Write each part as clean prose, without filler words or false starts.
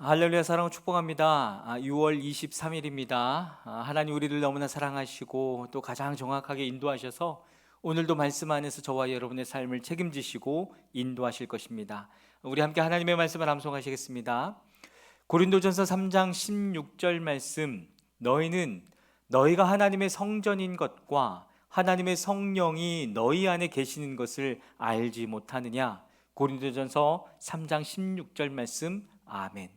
할렐루야 사랑을 축복합니다. 6월 23일입니다. 하나님 우리를 너무나 사랑하시고 또 가장 정확하게 인도하셔서 오늘도 말씀 안에서 저와 여러분의 삶을 책임지시고 인도하실 것입니다. 우리 함께 하나님의 말씀을 암송하시겠습니다. 고린도전서 3장 16절 말씀, 너희는 너희가 하나님의 성전인 것과 하나님의 성령이 너희 안에 계시는 것을 알지 못하느냐. 고린도전서 3장 16절 말씀. 아멘.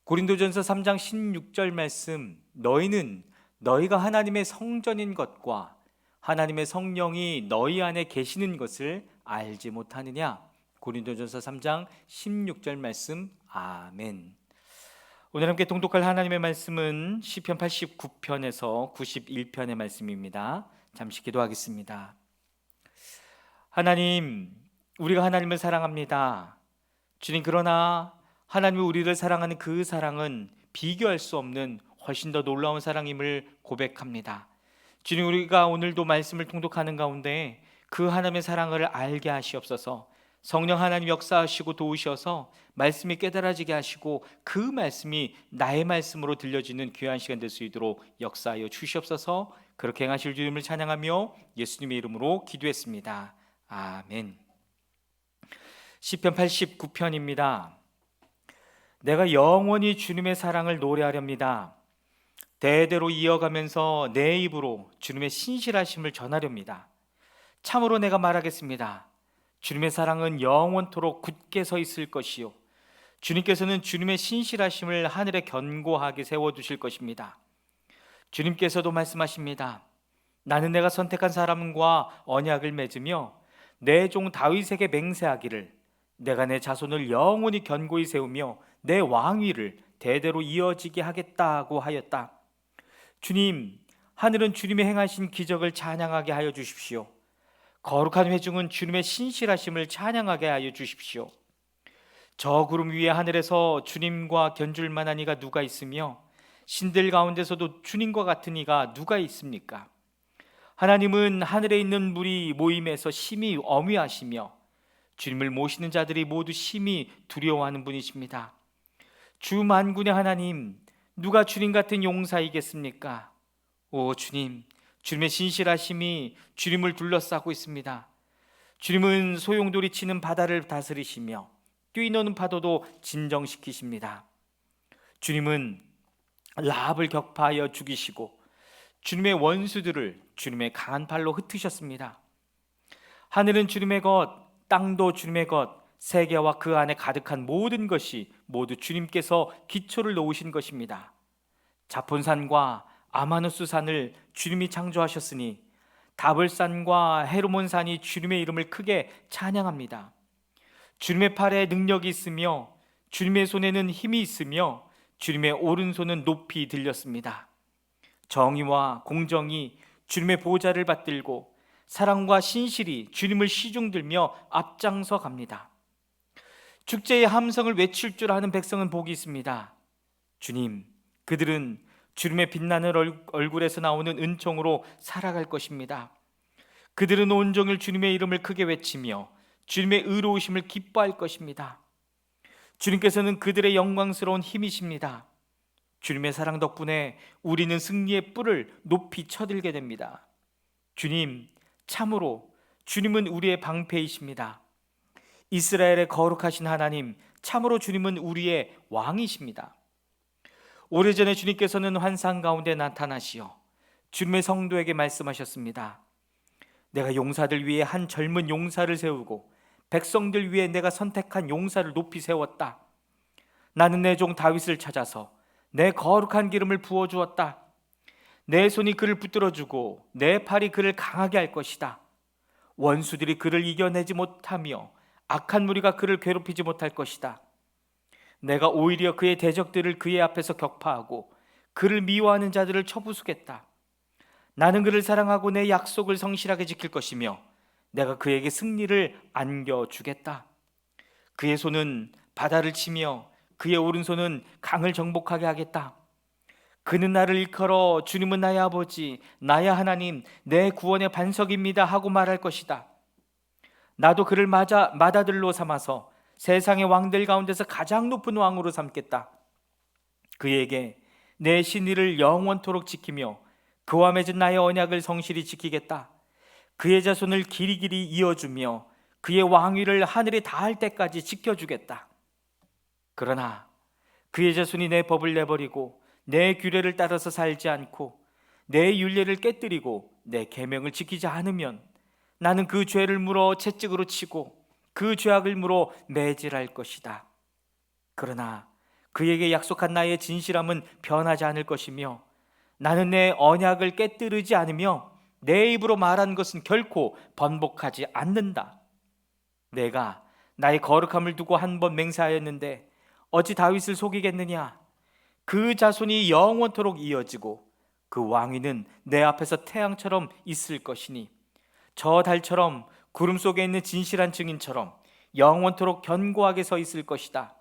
고린도전서 3장 16절 말씀, 너희는 너희가 하나님의 성전인 것과 하나님의 성령이 너희 안에 계시는 것을 알지 못하느냐. 고린도전서 3장 16절 말씀. 아멘. 오늘 함께 통독할 하나님의 말씀은 시편 89편에서 91편의 말씀입니다. 잠시 기도하겠습니다. 하나님, 우리가 하나님을 사랑합니다. 주님, 그러나 하나님이 우리를 사랑하는 그 사랑은 비교할 수 없는 훨씬 더 놀라운 사랑임을 고백합니다. 주님, 우리가 오늘도 말씀을 통독하는 가운데 그 하나님의 사랑을 알게 하시옵소서. 성령 하나님 역사하시고 도우셔서 말씀이 깨달아지게 하시고 그 말씀이 나의 말씀으로 들려지는 귀한 시간 될 수 있도록 역사하여 주시옵소서. 그렇게 행하실 주님을 찬양하며 예수님의 이름으로 기도했습니다. 아멘. 시편 89편입니다. 내가 영원히 주님의 사랑을 노래하렵니다. 대대로 이어가면서 내 입으로 주님의 신실하심을 전하렵니다. 참으로 내가 말하겠습니다. 주님의 사랑은 영원토록 굳게 서 있을 것이요, 주님께서는 주님의 신실하심을 하늘에 견고하게 세워두실 것입니다. 주님께서도 말씀하십니다. 나는 내가 선택한 사람과 언약을 맺으며 내 종 다윗에게 맹세하기를, 내가 내 자손을 영원히 견고히 세우며 내 왕위를 대대로 이어지게 하겠다고 하였다. 주님, 하늘은 주님의 행하신 기적을 찬양하게 하여 주십시오. 거룩한 회중은 주님의 신실하심을 찬양하게 하여 주십시오. 저 구름 위에 하늘에서 주님과 견줄 만한 이가 누가 있으며 신들 가운데서도 주님과 같은 이가 누가 있습니까? 하나님은 하늘에 있는 물이 모임에서 심히 엄위하시며 주님을 모시는 자들이 모두 심히 두려워하는 분이십니다. 주 만군의 하나님, 누가 주님 같은 용사이겠습니까? 오 주님, 주님의 신실하심이 주님을 둘러싸고 있습니다. 주님은 소용돌이 치는 바다를 다스리시며 뛰노는 파도도 진정시키십니다. 주님은 라합을 격파하여 죽이시고 주님의 원수들을 주님의 강한 팔로 흩으셨습니다. 하늘은 주님의 것, 땅도 주님의 것, 세계와 그 안에 가득한 모든 것이 모두 주님께서 기초를 놓으신 것입니다. 자폰산과 아마누스산을 주님이 창조하셨으니 다볼산과 헤르몬산이 주님의 이름을 크게 찬양합니다. 주님의 팔에 능력이 있으며 주님의 손에는 힘이 있으며 주님의 오른손은 높이 들렸습니다. 정의와 공정이 주님의 보좌를 받들고 사랑과 신실이 주님을 시중들며 앞장서 갑니다. 축제의 함성을 외칠 줄 아는 백성은 복이 있습니다. 주님, 그들은 주님의 빛나는 얼굴에서 나오는 은총으로 살아갈 것입니다. 그들은 온종일 주님의 이름을 크게 외치며 주님의 의로우심을 기뻐할 것입니다. 주님께서는 그들의 영광스러운 힘이십니다. 주님의 사랑 덕분에 우리는 승리의 뿔을 높이 쳐들게 됩니다. 주님, 참으로 주님은 우리의 방패이십니다. 이스라엘의 거룩하신 하나님, 참으로 주님은 우리의 왕이십니다. 오래전에 주님께서는 환상 가운데 나타나시어 주님의 성도에게 말씀하셨습니다. 내가 용사들 위에 한 젊은 용사를 세우고 백성들 위에 내가 선택한 용사를 높이 세웠다. 나는 내 종 다윗을 찾아서 내 거룩한 기름을 부어주었다. 내 손이 그를 붙들어주고 내 팔이 그를 강하게 할 것이다. 원수들이 그를 이겨내지 못하며 악한 무리가 그를 괴롭히지 못할 것이다. 내가 오히려 그의 대적들을 그의 앞에서 격파하고 그를 미워하는 자들을 쳐부수겠다. 나는 그를 사랑하고 내 약속을 성실하게 지킬 것이며 내가 그에게 승리를 안겨주겠다. 그의 손은 바다를 치며 그의 오른손은 강을 정복하게 하겠다. 그는 나를 일컬어 주님은 나의 아버지, 나의 하나님, 내 구원의 반석입니다 하고 말할 것이다. 나도 그를 맏아들로 삼아서 세상의 왕들 가운데서 가장 높은 왕으로 삼겠다. 그에게 내 신의를 영원토록 지키며 그와 맺은 나의 언약을 성실히 지키겠다. 그의 자손을 길이길이 이어주며 그의 왕위를 하늘에 닿을 때까지 지켜주겠다. 그러나 그의 자손이 내 법을 내버리고 내 규례를 따라서 살지 않고 내 율례를 깨뜨리고 내 계명을 지키지 않으면 나는 그 죄를 물어 채찍으로 치고 그 죄악을 물어 매질할 것이다. 그러나 그에게 약속한 나의 진실함은 변하지 않을 것이며 나는 내 언약을 깨뜨리지 않으며 내 입으로 말한 것은 결코 번복하지 않는다. 내가 나의 거룩함을 두고 한 번 맹세하였는데 어찌 다윗을 속이겠느냐? 그 자손이 영원토록 이어지고 그 왕위는 내 앞에서 태양처럼 있을 것이니 저 달처럼 구름 속에 있는 진실한 증인처럼 영원토록 견고하게 서 있을 것이다.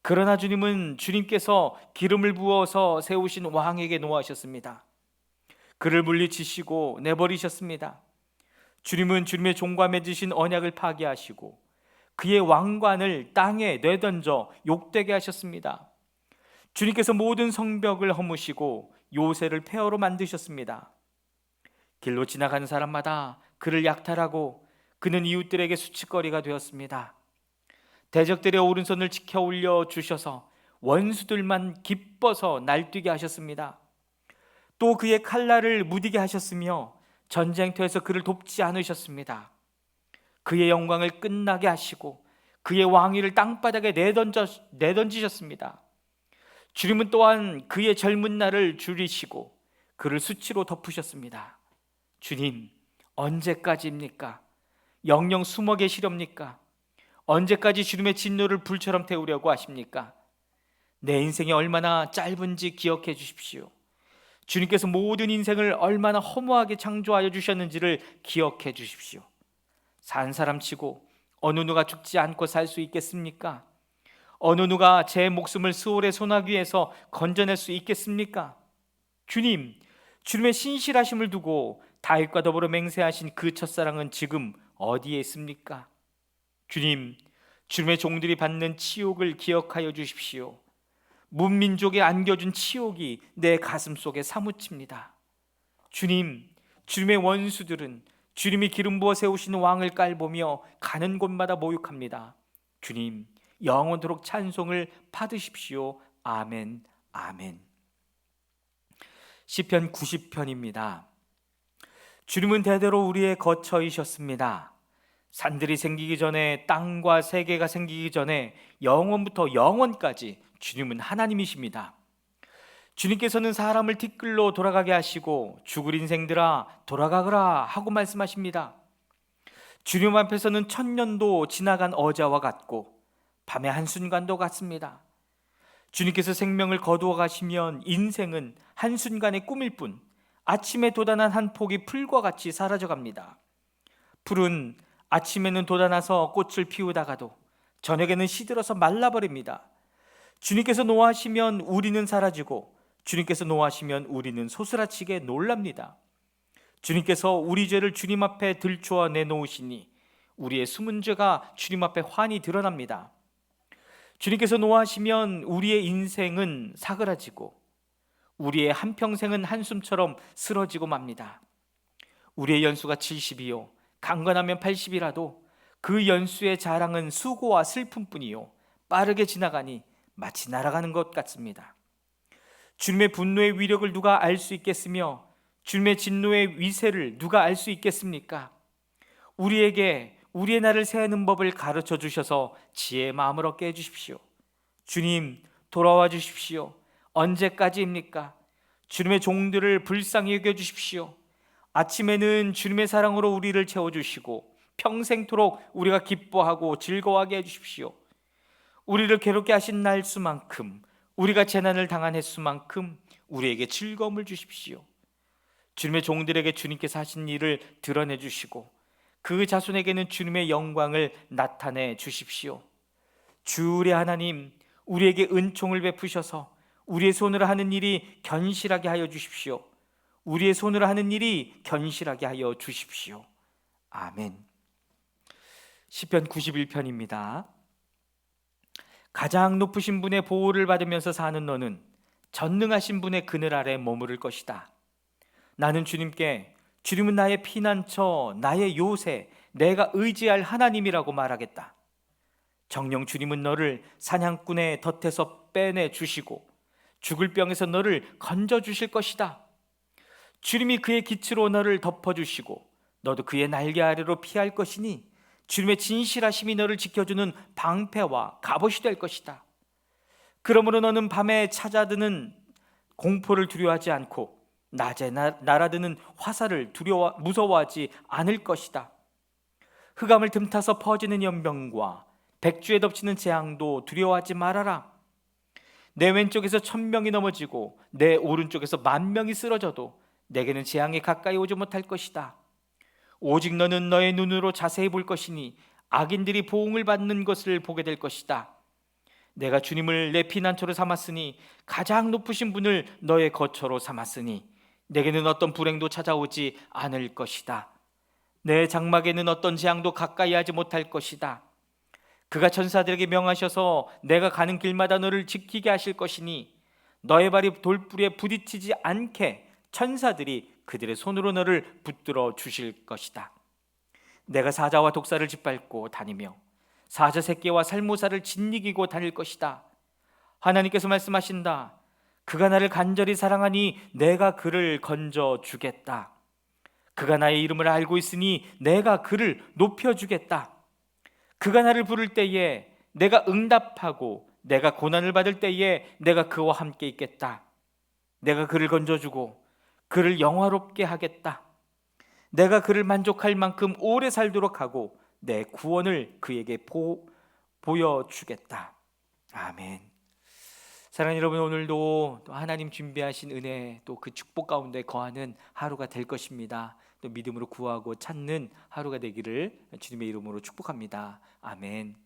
그러나 주님은 주님께서 기름을 부어서 세우신 왕에게 노하셨습니다. 그를 물리치시고 내버리셨습니다. 주님은 주님의 종과 맺으신 언약을 파기하시고 그의 왕관을 땅에 내던져 욕되게 하셨습니다. 주님께서 모든 성벽을 허무시고 요새를 폐허로 만드셨습니다. 길로 지나가는 사람마다 그를 약탈하고 그는 이웃들에게 수치거리가 되었습니다. 대적들의 오른손을 지켜 올려 주셔서 원수들만 기뻐서 날뛰게 하셨습니다. 또 그의 칼날을 무디게 하셨으며 전쟁터에서 그를 돕지 않으셨습니다. 그의 영광을 끝나게 하시고 그의 왕위를 땅바닥에 내던지셨습니다. 주님은 또한 그의 젊은 날을 줄이시고 그를 수치로 덮으셨습니다. 주님, 언제까지입니까? 영영 숨어 계시렵니까? 언제까지 주님의 진노를 불처럼 태우려고 하십니까? 내 인생이 얼마나 짧은지 기억해 주십시오. 주님께서 모든 인생을 얼마나 허무하게 창조하여 주셨는지를 기억해 주십시오. 산 사람치고 어느 누가 죽지 않고 살 수 있겠습니까? 어느 누가 제 목숨을 스올의 소나기에서 건져낼 수 있겠습니까? 주님, 주님의 신실하심을 두고 다윗과 더불어 맹세하신 그 첫사랑은 지금 어디에 있습니까? 주님, 주님의 종들이 받는 치욕을 기억하여 주십시오. 문민족에 안겨준 치욕이 내 가슴 속에 사무칩니다. 주님, 주님의 원수들은 주님이 기름 부어 세우신 왕을 깔보며 가는 곳마다 모욕합니다. 주님, 영원토록 찬송을 받으십시오. 아멘, 아멘. 시편 90편입니다. 주님은 대대로 우리의 거처이셨습니다. 산들이 생기기 전에, 땅과 세계가 생기기 전에 영원부터 영원까지 주님은 하나님이십니다. 주님께서는 사람을 티끌로 돌아가게 하시고 죽을 인생들아 돌아가거라 하고 말씀하십니다. 주님 앞에서는 천년도 지나간 어제와 같고 밤의 한순간도 같습니다. 주님께서 생명을 거두어 가시면 인생은 한순간의 꿈일 뿐 아침에 돋아난 한 폭이 풀과 같이 사라져갑니다. 풀은 아침에는 돋아나서 꽃을 피우다가도 저녁에는 시들어서 말라버립니다. 주님께서 노하시면 우리는 사라지고 주님께서 노하시면 우리는 소스라치게 놀랍니다. 주님께서 우리 죄를 주님 앞에 들추어 내놓으시니 우리의 숨은 죄가 주님 앞에 환히 드러납니다. 주님께서 노하시면 우리의 인생은 사그라지고 우리의 한평생은 한숨처럼 쓰러지고 맙니다. 우리의 연수가 70이요 강건하면 80이라도 그 연수의 자랑은 수고와 슬픔뿐이요 빠르게 지나가니 마치 날아가는 것 같습니다. 주님의 분노의 위력을 누가 알 수 있겠으며 주님의 진노의 위세를 누가 알 수 있겠습니까? 우리에게 우리의 날을 세는 법을 가르쳐 주셔서 지혜의 마음을 얻게 해주십시오. 주님, 돌아와 주십시오. 언제까지입니까? 주님의 종들을 불쌍히 여겨주십시오. 아침에는 주님의 사랑으로 우리를 채워주시고 평생토록 우리가 기뻐하고 즐거워하게 해주십시오. 우리를 괴롭게 하신 날 수만큼, 우리가 재난을 당한 횟수만큼 우리에게 즐거움을 주십시오. 주님의 종들에게 주님께서 하신 일을 드러내 주시고 그 자손에게는 주님의 영광을 나타내 주십시오. 주의 하나님, 우리에게 은총을 베푸셔서 우리의 손으로 하는 일이 견실하게 하여 주십시오. 우리의 손으로 하는 일이 견실하게 하여 주십시오. 아멘. 시편 91편입니다. 가장 높으신 분의 보호를 받으면서 사는 너는 전능하신 분의 그늘 아래 머무를 것이다. 나는 주님께 주님은 나의 피난처, 나의 요새, 내가 의지할 하나님이라고 말하겠다. 정녕 주님은 너를 사냥꾼의 덫에서 빼내 주시고 죽을 병에서 너를 건져 주실 것이다. 주님이 그의 깃으로 너를 덮어주시고 너도 그의 날개 아래로 피할 것이니 주님의 진실하심이 너를 지켜주는 방패와 갑옷이 될 것이다. 그러므로 너는 밤에 찾아드는 공포를 두려워하지 않고 낮에 날아드는 화살을 무서워하지 않을 것이다. 흑암을 틈타서 퍼지는 연병과 백주에 덮치는 재앙도 두려워하지 말아라. 내 왼쪽에서 1000명이 넘어지고 내 오른쪽에서 10,000명이 쓰러져도 내게는 재앙이 가까이 오지 못할 것이다. 오직 너는 너의 눈으로 자세히 볼 것이니 악인들이 보응을 받는 것을 보게 될 것이다. 내가 주님을 내 피난처로 삼았으니 가장 높으신 분을 너의 거처로 삼았으니 내게는 어떤 불행도 찾아오지 않을 것이다. 내 장막에는 어떤 재앙도 가까이 하지 못할 것이다. 그가 천사들에게 명하셔서 내가 가는 길마다 너를 지키게 하실 것이니 너의 발이 돌불에 부딪히지 않게 천사들이 그들의 손으로 너를 붙들어 주실 것이다. 내가 사자와 독사를 짓밟고 다니며 사자 새끼와 살모사를 짓이기고 다닐 것이다. 하나님께서 말씀하신다. 그가 나를 간절히 사랑하니 내가 그를 건져 주겠다. 그가 나의 이름을 알고 있으니 내가 그를 높여 주겠다. 그가 나를 부를 때에 내가 응답하고 내가 고난을 받을 때에 내가 그와 함께 있겠다. 내가 그를 건져주고 그를 영화롭게 하겠다. 내가 그를 만족할 만큼 오래 살도록 하고 내 구원을 그에게 보여주겠다. 아멘. 사랑하는 여러분, 오늘도 또 하나님 준비하신 은혜, 또 그 축복 가운데 거하는 하루가 될 것입니다. 또 믿음으로 구하고 찾는 하루가 되기를 주님의 이름으로 축복합니다. 아멘.